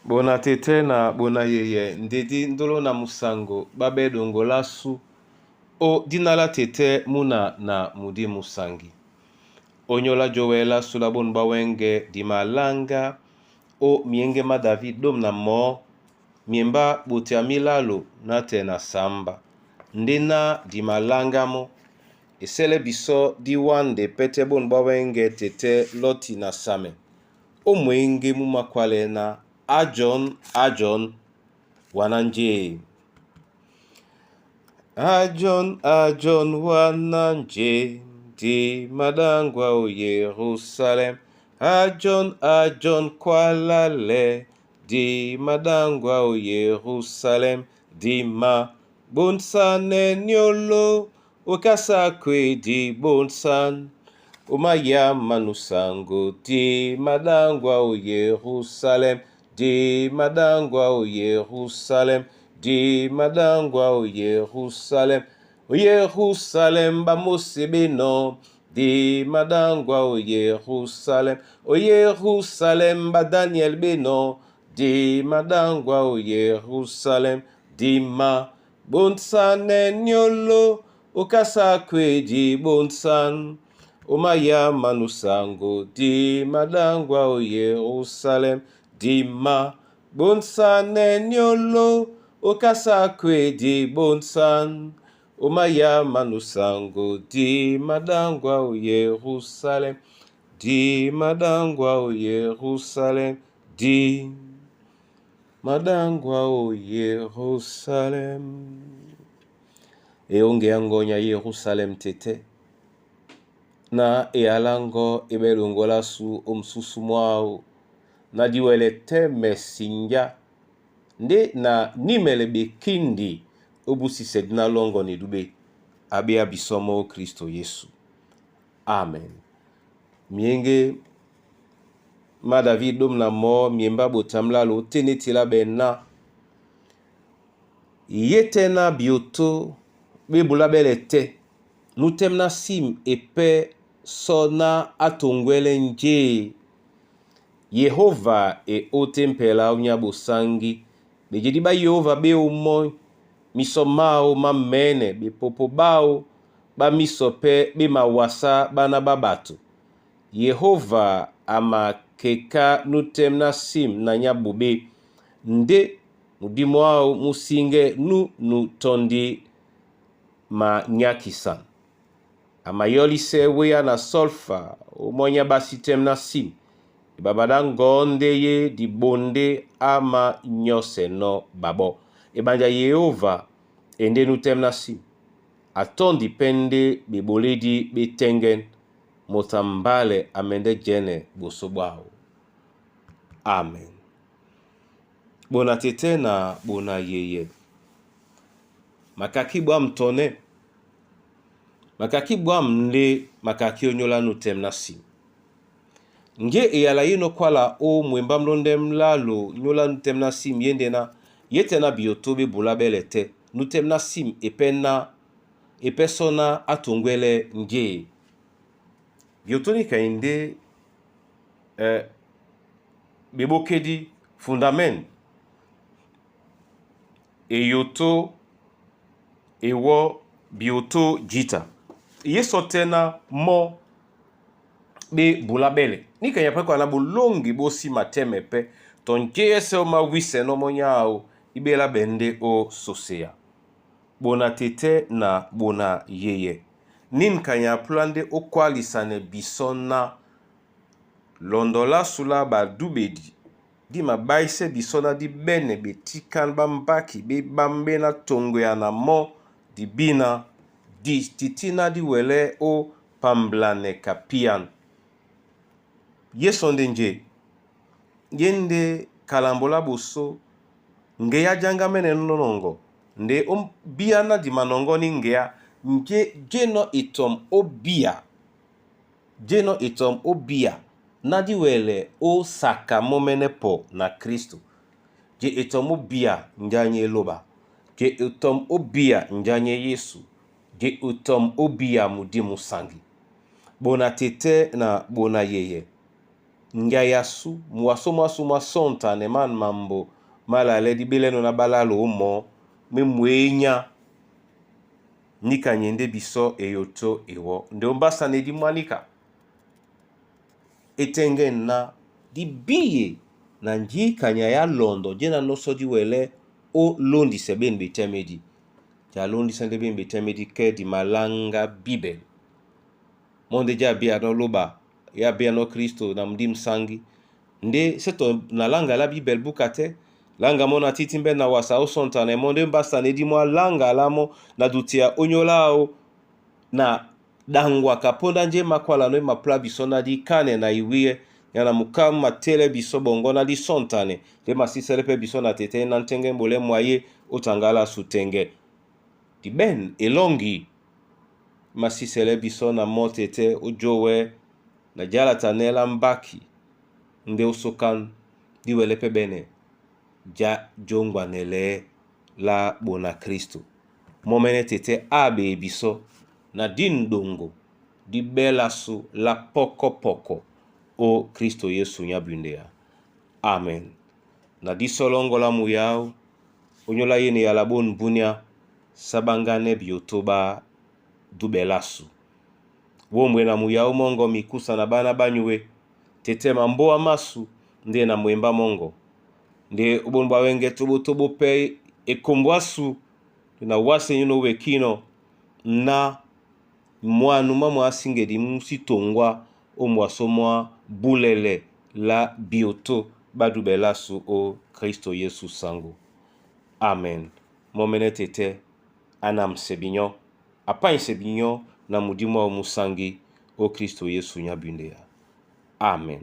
Bona tete na bona yeye ndedi ndolo na musango babe dongola su o dinala tete muna na mudi musangi onyola jowela sula bon bawenge di malanga o mienge ma David dom na mo miemba buti amilalo na tena samba ndina di malanga mo esele biso di wande pete bon bawenge tete loti na same o mwenge mu makwale na ajon wananje ajon wananje di madangwa o Yerusalem ajon kwalale di madangwa o Yerusalem di ma bonsane nyolo okasakwe di bonsan umaya manusango di madangwa o Yerusalem di madangwa o Yerusalem di madangwa o Yerusalem bamose beno di madangwa o Yerusalem ba Daniel beno di madangwa o Yerusalem di ma bonsane nyolo okasakwe di bonsan umaya manusango di madangwa o Yerusalem di ma bonsane nyolo okasakwe di bonsan umaya manusango di madangwa o Yerusalem di madangwa o Yerusalem di madangwa o Yerusalem eonge angonya Yerusalem tete na ealango ebelongola su omsusu mwao na diwele te mesinja nde na nimele bekindi obusi sedna longo ni dube abia bisomo Kristo Yesu. Amen. Mienge ma David dom na mo miemba botamla lo tenetila benna yetena bioto bebula belete nutemna sim epe sona atongwele nje Yehova e otempela unya bosangi bejedi ba Yehova be umo misomao mamene be popobao ba misope be mawasa bana babatu Yehova ama keka nutemna sim na nyabobe nde mudimwao musinge nu tondi ma nyakisan ama yolise weya na solfa umonya basitem na sim babada ngonde ye di bonde ama nyose no babo ebanja Yehova ende nutem na sim atondi pende beboledi betengen motambale amende jene bosobao. Amen. Bona tete na bona yeye makaki bwa mtone makaki bwa mle makaki onyola nutem na sim nge eyala yino kwala o mwemba mlonde mlalo nyola nutem na sim yendena yetena biotobe bula belete nutem na sim epesona atongwele nje biotoni kainde bebokedi fundament eyoto ewo bioto jita yesotena mo be bulabele nika yapre kwa na bolongi bosi matemepe tonje ese o mawise no monyao ibela bende o sosea bona tete na bona yeye nin kanya plande o kwalisane bisona londola sula ba dubedi di mabaise bisona di bene betikan bambaki be bambe na tongo ya na mo di bina di titina di wele o pamblane kapian yesonde nje yende kalambola boso nge ya janga mene nonongo nde biana di manongo ni ngea nje jeno itom obia na di wele o saka momene po na Kristo je itom obia njanye loba je itom obia njanye Yesu je itom obia mudimu sangi bona tete na bona yeye nga yasu mwaso mwasonta ne man mambo mala le di beleno na balalo mo memwenya nika nyende biso eyoto ewo nde ombasa ne di mwanika etengen na di biye na nji kanya ya londo jena noso di wele o londi seben betemedi ja londi sende ben betemedi ke di malanga bibel monde ja bia no loba ya bia no Kristo na mdim sangi nde seto na langa la bibel bukate langa mona titimbe na wasa o sonta ne monde mbasa ne di mwa langa lamo na dutia onyolao na dangwa kaponda nje makwala no mapla bisona di kane na iwie yana mukam matele biso bongo na di sontane de masiselepe bisona tete na ntenge mbole mwaye otangala sutenge di ben elongi masisele bisona motete ojowe na jala tanela mbaki nde usokan di welepe bene ja jongwa nele la bona Kristo momene tete abe biso na din dongo di belasu la poko o Kristo Yesu nyabundea. Amen. Na di solongo la muyao onyola yene ya labon bunya sabangane biotoba du belasu. Womwe na muyao mongo mikusa na bana banywe tete mambo amasu nde na mwemba mongo. Nde ubonbwa wenge tobo pe ekombwasu na wase yuno wekino na mwanu mwa asinge di musitongwa o mwasomwa bulele la bioto badu belasu o Kristo Yesu sangu. Amen. Momene tete anam sebinyo apan sebinyo na mudimo o musangi o Kristo Yesu nyabundea. Amen.